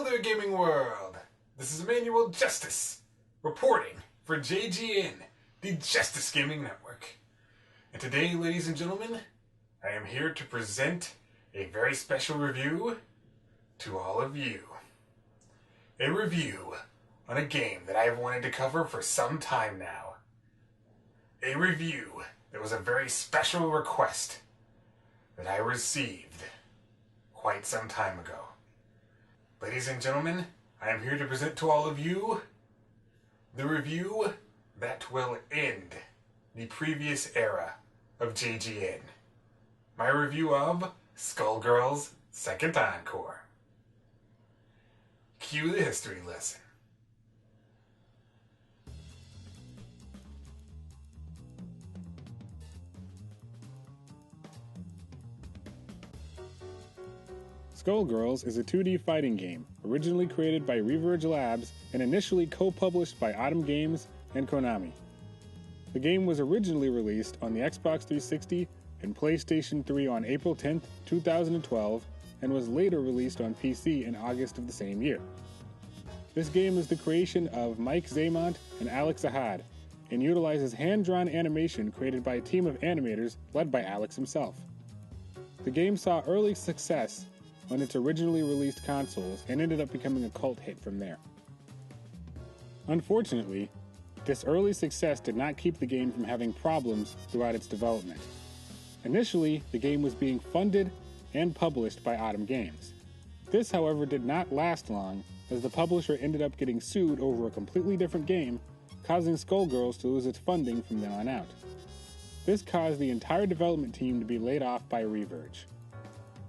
there, gaming world! This is Emmanuel Justice, reporting for JGN, the Justice Gaming Network. And today, ladies and gentlemen, I am here to present a very special review to all of you. A review on a game that I have wanted to cover for some time now. A review that was a very special request that I received quite some time ago. Ladies and gentlemen, I am here to present to all of you the review that will end the previous era of JGN. My review of Skullgirls' Second Encore. Cue the history lesson. Skullgirls is a 2D fighting game, originally created by Reverge Labs and initially co-published by Autumn Games and Konami. The game was originally released on the Xbox 360 and PlayStation 3 on April 10, 2012, and was later released on PC in August of the same year. This game is the creation of Mike Zaymont and Alex Ahad, and utilizes hand-drawn animation created by a team of animators led by Alex himself. The game saw early success on its originally released consoles and ended up becoming a cult hit from there. Unfortunately, this early success did not keep the game from having problems throughout its development. Initially, the game was being funded and published by Autumn Games. This, however, did not last long, as the publisher ended up getting sued over a completely different game, causing Skullgirls to lose its funding from then on out. This caused the entire development team to be laid off by Reverge.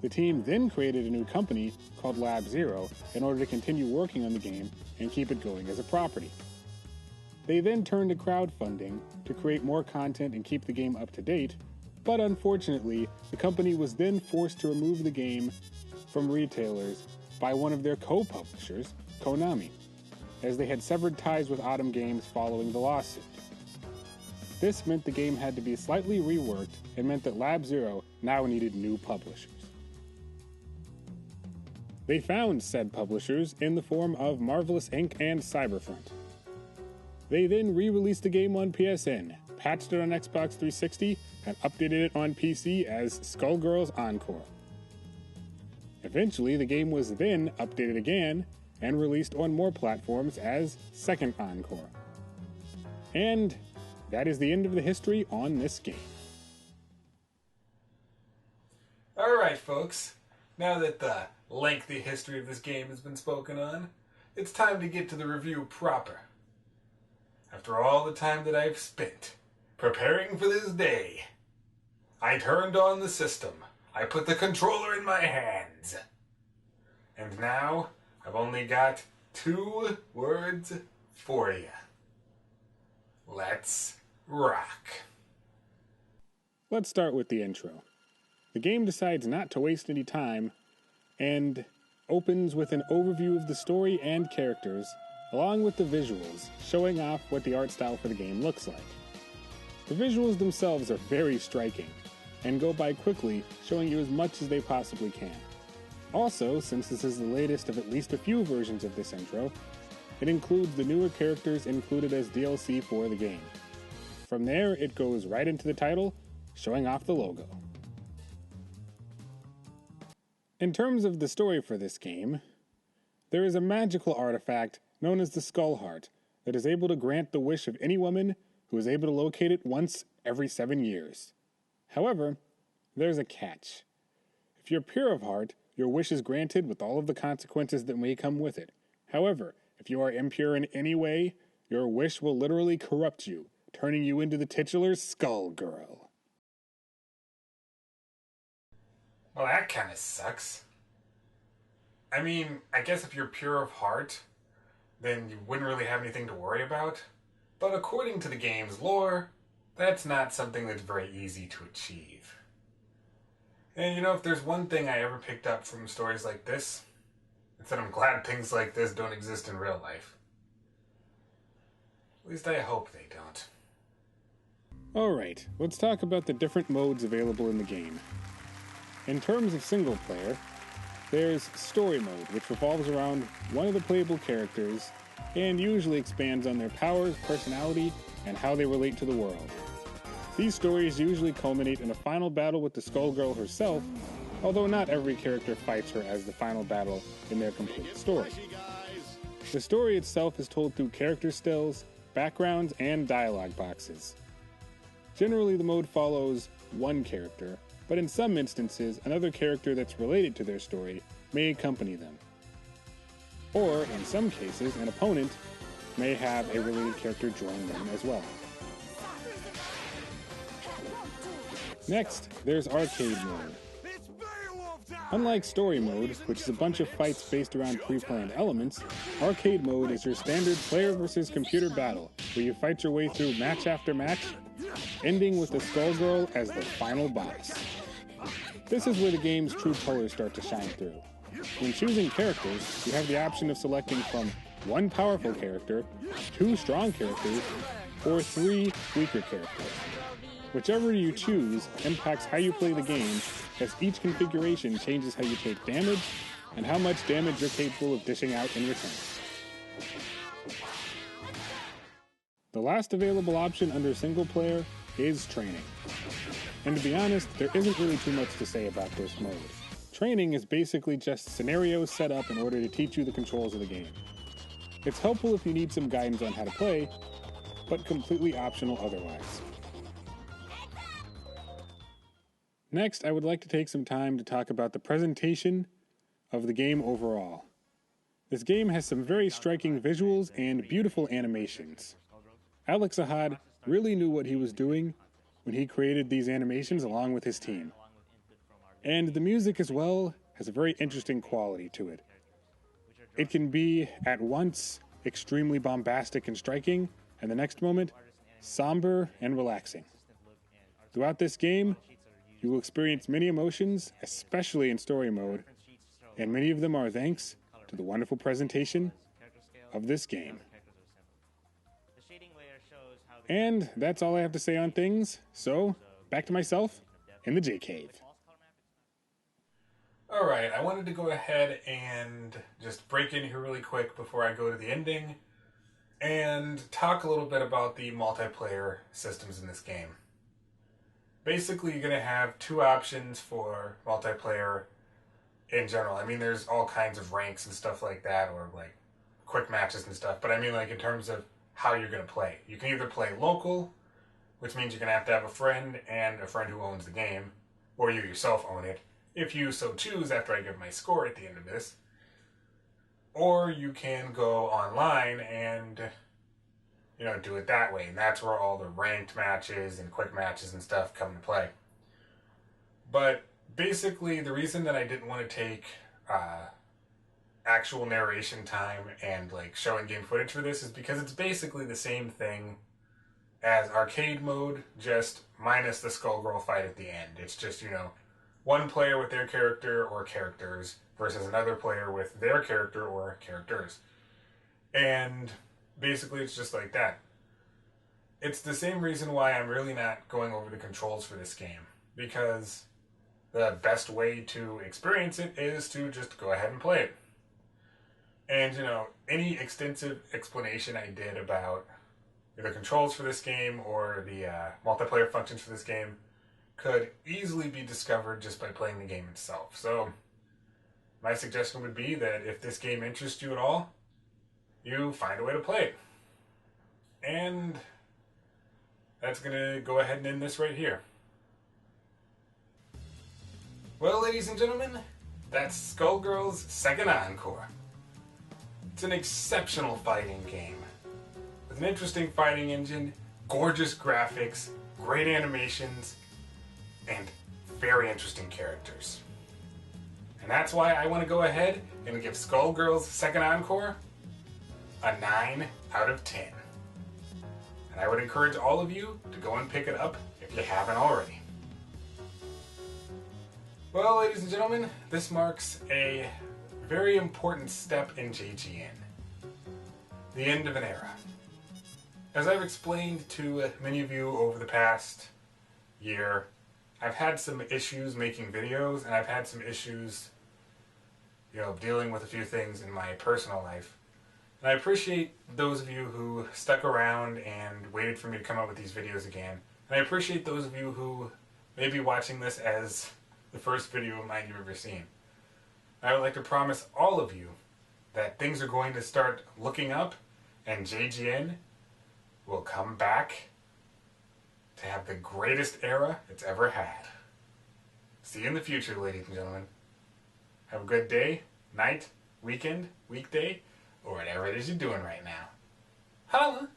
The team then created a new company called Lab Zero in order to continue working on the game and keep it going as a property. They then turned to crowdfunding to create more content and keep the game up to date, but unfortunately, the company was then forced to remove the game from retailers by one of their co-publishers, Konami, as they had severed ties with Autumn Games following the lawsuit. This meant the game had to be slightly reworked and meant that Lab Zero now needed new publishers. They found said publishers in the form of Marvelous Inc. and Cyberfront. They then re-released the game on PSN, patched it on Xbox 360, and updated it on PC as Skullgirls Encore. Eventually, the game was then updated again and released on more platforms as Second Encore. And that is the end of the history on this game. Alright, folks. Now that the lengthy history of this game has been spoken on, it's time to get to the review proper. After all the time that I've spent preparing for this day, I turned on the system, I put the controller in my hands, and now I've only got 2 words for you. Let's rock. Let's start with the intro. The game decides not to waste any time and opens with an overview of the story and characters, along with the visuals, showing off what the art style for the game looks like. The visuals themselves are very striking, and go by quickly, showing you as much as they possibly can. Also, since this is the latest of at least a few versions of this intro, it includes the newer characters included as DLC for the game. From there, it goes right into the title, showing off the logo. In terms of the story for this game, there is a magical artifact known as the Skull Heart that is able to grant the wish of any woman who is able to locate it once every 7 years. However, there's a catch. If you're pure of heart, your wish is granted with all of the consequences that may come with it. However, if you are impure in any way, your wish will literally corrupt you, turning you into the titular Skull Girl. Well, that kinda sucks. I mean, I guess if you're pure of heart, then you wouldn't really have anything to worry about. But according to the game's lore, that's not something that's very easy to achieve. And you know, if there's one thing I ever picked up from stories like this, it's that I'm glad things like this don't exist in real life. At least I hope they don't. Alright, let's talk about the different modes available in the game. In terms of single player, there's Story Mode, which revolves around one of the playable characters and usually expands on their powers, personality, and how they relate to the world. These stories usually culminate in a final battle with the Skullgirl herself, although not every character fights her as the final battle in their complete story. The story itself is told through character stills, backgrounds, and dialogue boxes. Generally, the mode follows one character, but in some instances, another character that's related to their story may accompany them. Or, in some cases, an opponent may have a related character join them as well. Next, there's Arcade Mode. Unlike Story Mode, which is a bunch of fights based around pre-planned elements, Arcade Mode is your standard player versus computer battle, where you fight your way through match after match, ending with the Skullgirl as the final boss. This is where the game's true colors start to shine through. When choosing characters, you have the option of selecting from one powerful character, two strong characters, or three weaker characters. Whichever you choose impacts how you play the game, as each configuration changes how you take damage and how much damage you're capable of dishing out in return. The last available option under single player is training. And to be honest, there isn't really too much to say about this mode. Training is basically just scenarios set up in order to teach you the controls of the game. It's helpful if you need some guidance on how to play, but completely optional otherwise. Next, I would like to take some time to talk about the presentation of the game overall. This game has some very striking visuals and beautiful animations. Alex Ahad really knew what he was doing when he created these animations along with his team. And the music as well has a very interesting quality to it. It can be at once extremely bombastic and striking, and the next moment, somber and relaxing. Throughout this game, you will experience many emotions, especially in story mode, and many of them are thanks to the wonderful presentation of this game. And that's all I have to say on things, so back to myself in the J Cave. Alright, I wanted to go ahead and just break in here really quick before I go to the ending and talk a little bit about the multiplayer systems in this game. Basically, you're going to have two options for multiplayer in general. I mean, there's all kinds of ranks and stuff like that, or like quick matches and stuff, but I mean like in terms of how you're going to play. You can either play local, which means you're going to have a friend and a friend who owns the game, or you yourself own it, if you so choose after I give my score at the end of this. Or you can go online and, do it that way, and that's where all the ranked matches and quick matches and stuff come into play. But basically, the reason that I didn't want to take actual narration time and like showing game footage for this is because it's basically the same thing as arcade mode, just minus the Skullgirl fight at the end. It's just, one player with their character or characters versus another player with their character or characters. And basically it's just like that. It's the same reason why I'm really not going over the controls for this game, because the best way to experience it is to just go ahead and play it. And, any extensive explanation I did about the controls for this game or the multiplayer functions for this game could easily be discovered just by playing the game itself. So, my suggestion would be that if this game interests you at all, you find a way to play it. And that's going to go ahead and end this right here. Well, ladies and gentlemen, that's Skullgirls' second encore. It's an exceptional fighting game, with an interesting fighting engine, gorgeous graphics, great animations, and very interesting characters. And that's why I want to go ahead and give Skullgirls' second encore a 9 out of 10. And I would encourage all of you to go and pick it up if you haven't already. Well, ladies and gentlemen, this marks a very important step in JGN. The end of an era. As I've explained to many of you over the past year, I've had some issues making videos, and I've had some issues dealing with a few things in my personal life. And I appreciate those of you who stuck around and waited for me to come up with these videos again. And I appreciate those of you who may be watching this as the first video of mine you've ever seen. I would like to promise all of you that things are going to start looking up and JGN will come back to have the greatest era it's ever had. See you in the future, ladies and gentlemen. Have a good day, night, weekend, weekday, or whatever it is you're doing right now. Holla!